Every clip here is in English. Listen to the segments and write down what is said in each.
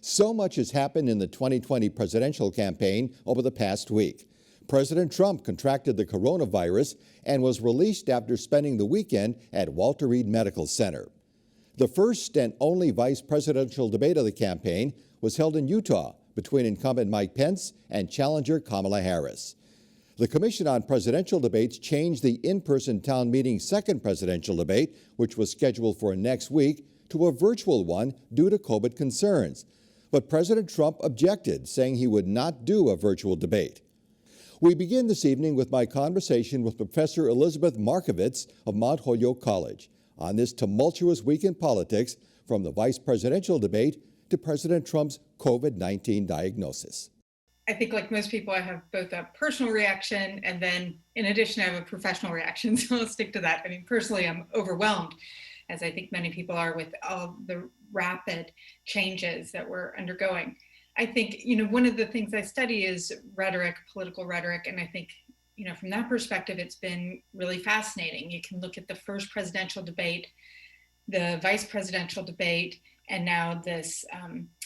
So much has happened in the 2020 presidential campaign over the past week. President Trump contracted the coronavirus and was released after spending the weekend at Walter Reed Medical Center. The first and only vice presidential debate of the campaign was held in Utah between incumbent Mike Pence and challenger Kamala Harris. The Commission on Presidential Debates changed the in-person town meeting's second presidential debate, which was scheduled for next week, to a virtual one due to COVID concerns. But President Trump objected, saying he would not do a virtual debate. We begin this evening with my conversation with Professor Elizabeth Markovits of Mount Holyoke College on this tumultuous week in politics, from the vice presidential debate to President Trump's COVID-19 diagnosis. I think, like most people, I have both a personal reaction and then, in addition, I have a professional reaction. So I'll stick to that. I mean, personally, I'm overwhelmed, as I think many people are, with all the rapid changes that we're undergoing. I think, one of the things I study is rhetoric, political rhetoric. And I think, from that perspective, it's been really fascinating. You can look at the first presidential debate, the vice presidential debate, and now this,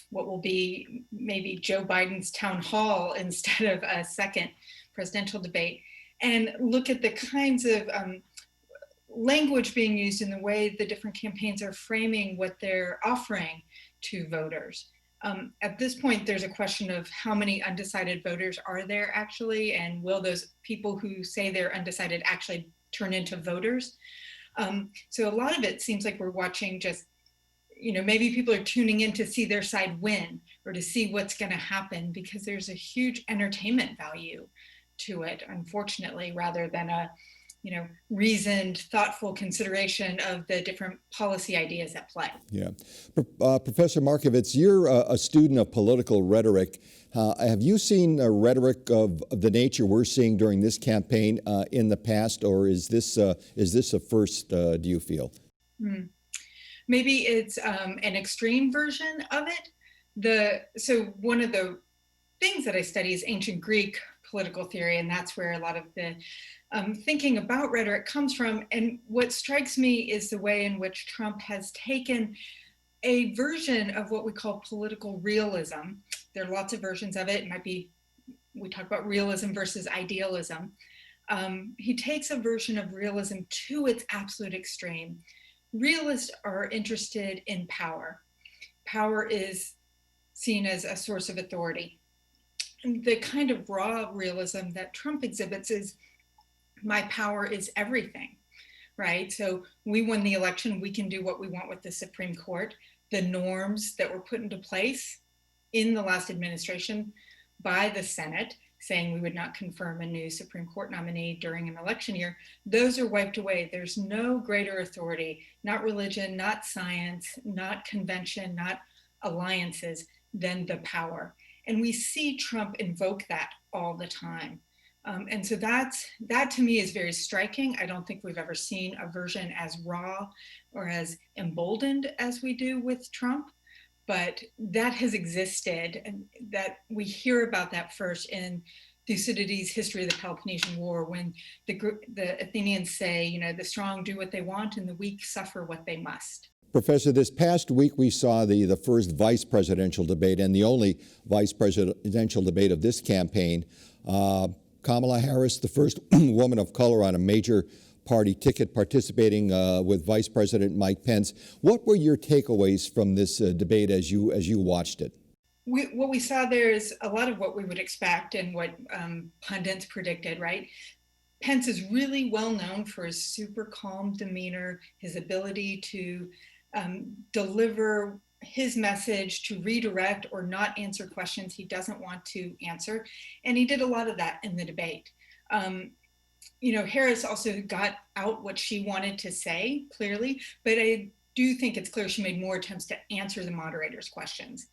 what will be maybe Joe Biden's town hall instead of a second presidential debate, and look at the kinds of language being used in the way the different campaigns are framing what they're offering to voters. At this point, there's a question of how many undecided voters are there actually, and will those people who say they're undecided actually turn into voters? So a lot of it seems like we're watching just, maybe people are tuning in to see their side win or to see what's going to happen, because there's a huge entertainment value to it, unfortunately, rather than a reasoned, thoughtful consideration of the different policy ideas at play. Yeah. Professor Markovits, you're a student of political rhetoric. Have you seen a rhetoric of the nature we're seeing during this campaign in the past, or is this a first, do you feel? Maybe it's an extreme version of it. So one of the things that I study is ancient Greek political theory, and that's where a lot of the thinking about rhetoric comes from. And what strikes me is the way in which Trump has taken a version of what we call political realism. There are lots of versions of it. It might be, we talk about realism versus idealism. He takes a version of realism to its absolute extreme. Realists are interested in power. Power is seen as a source of authority. And the kind of raw realism that Trump exhibits is, my power is everything, right? So we won the election, we can do what we want with the Supreme Court. The norms that were put into place in the last administration by the Senate, saying we would not confirm a new Supreme Court nominee during an election year, those are wiped away. There's no greater authority, not religion, not science, not convention, not alliances, than the power. And we see Trump invoke that all the time. And so that to me is very striking. I don't think we've ever seen a version as raw or as emboldened as we do with Trump, but that has existed, and that we hear about that first in Thucydides' History of the Peloponnesian War, when the Athenians say, the strong do what they want and the weak suffer what they must. Professor, this past week we saw the first vice presidential debate and the only vice presidential debate of this campaign. Kamala Harris, the first woman of color on a major party ticket, participating with Vice President Mike Pence. What were your takeaways from this debate as you watched it? What we saw there is a lot of what we would expect and what pundits predicted, right? Pence is really well known for his super calm demeanor, his ability to deliver his message, to redirect or not answer questions he doesn't want to answer. And he did a lot of that in the debate. Harris also got out what she wanted to say, clearly, but I do think it's clear she made more attempts to answer the moderator's questions.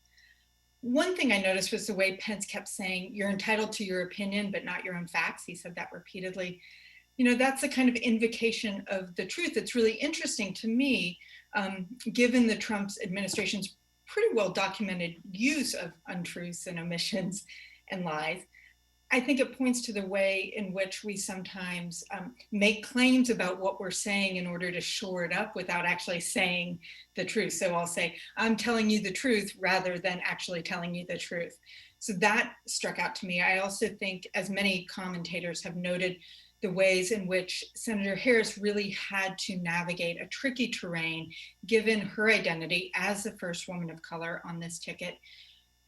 One thing I noticed was the way Pence kept saying, you're entitled to your opinion, but not your own facts. He said that repeatedly. That's the kind of invocation of the truth. It's really interesting to me, given the Trump's administration's pretty well documented use of untruths and omissions and lies. I think it points to the way in which we sometimes make claims about what we're saying in order to shore it up without actually saying the truth. So I'll say, I'm telling you the truth rather than actually telling you the truth. So that struck out to me. I also think, as many commentators have noted, the ways in which Senator Harris really had to navigate a tricky terrain, given her identity as the first woman of color on this ticket,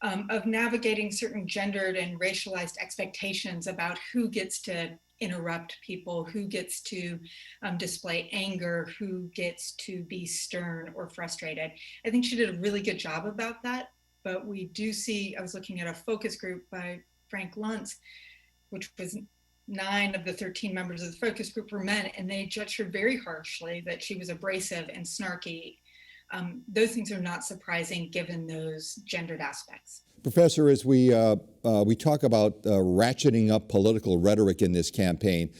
of navigating certain gendered and racialized expectations about who gets to interrupt people, who gets to display anger, who gets to be stern or frustrated. I think she did a really good job about that, but we do see, I was looking at a focus group by Frank Luntz, which was 9 of the 13 members of the focus group were men, and they judged her very harshly that she was abrasive and snarky. Those things are not surprising given those gendered aspects. Professor, as we talk about ratcheting up political rhetoric in this campaign,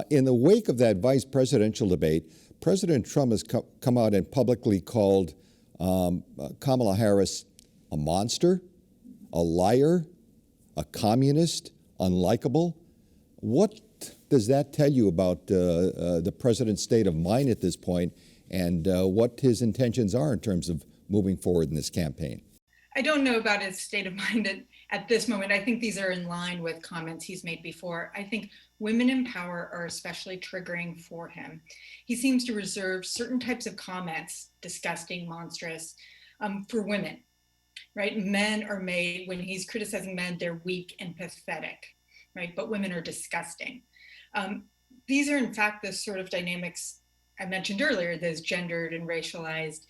in the wake of that vice presidential debate, President Trump has come out and publicly called Kamala Harris a monster, a liar, a communist, unlikable. What does that tell you about the president's state of mind at this point, and what his intentions are in terms of moving forward in this campaign? I don't know about his state of mind at this moment. I think these are in line with comments he's made before. I think women in power are especially triggering for him. He seems to reserve certain types of comments, disgusting, monstrous, for women, right? Men are made, when he's criticizing men, they're weak and pathetic, right? But women are disgusting. These are in fact the sort of dynamics I mentioned earlier, those gendered and racialized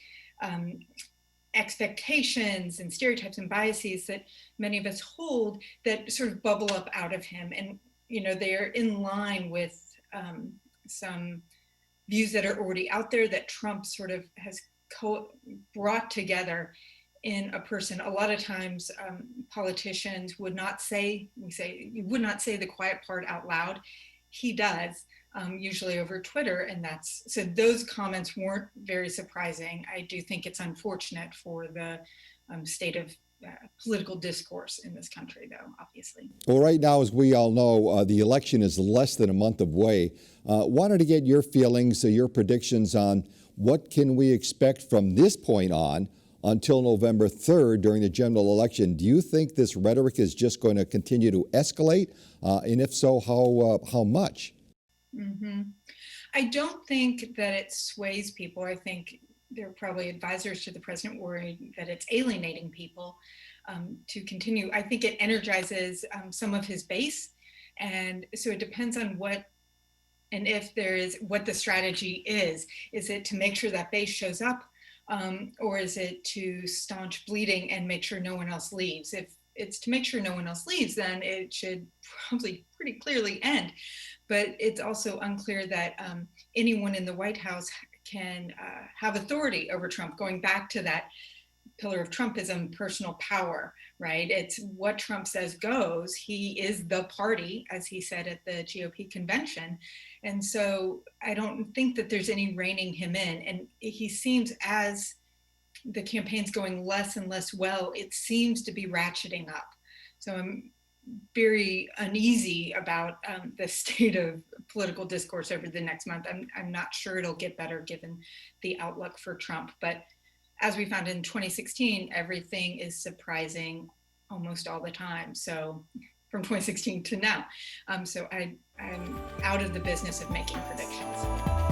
expectations and stereotypes and biases that many of us hold that sort of bubble up out of him. And, you know, they are in line with some views that are already out there that Trump sort of has brought together in a person. A lot of times politicians would not say, you would not say the quiet part out loud. He does. Usually over Twitter, and so those comments weren't very surprising. I do think it's unfortunate for the state of political discourse in this country, though, obviously. Well, right now, as we all know, the election is less than a month away. Wanted to get your feelings, your predictions on what can we expect from this point on until November 3rd during the general election. Do you think this rhetoric is just going to continue to escalate? And if so, how much? Mm-hmm. I don't think that it sways people. I think there are probably advisors to the president worried that it's alienating people to continue. I think it energizes some of his base. And so it depends on what and if there is what the strategy is. Is it to make sure that base shows up, or is it to staunch bleeding and make sure no one else leaves? If it's to make sure no one else leaves, then it should probably pretty clearly end. But it's also unclear that anyone in the White House can have authority over Trump, going back to that pillar of Trumpism, personal power, right? It's what Trump says goes. He is the party, as he said at the GOP convention. And so I don't think that there's any reining him in. And he seems, as the campaign's going less and less well, it seems to be ratcheting up. So I'm very uneasy about the state of political discourse over the next month. I'm not sure it'll get better given the outlook for Trump. But as we found in 2016, everything is surprising almost all the time. So from 2016 to now. So I'm out of the business of making predictions.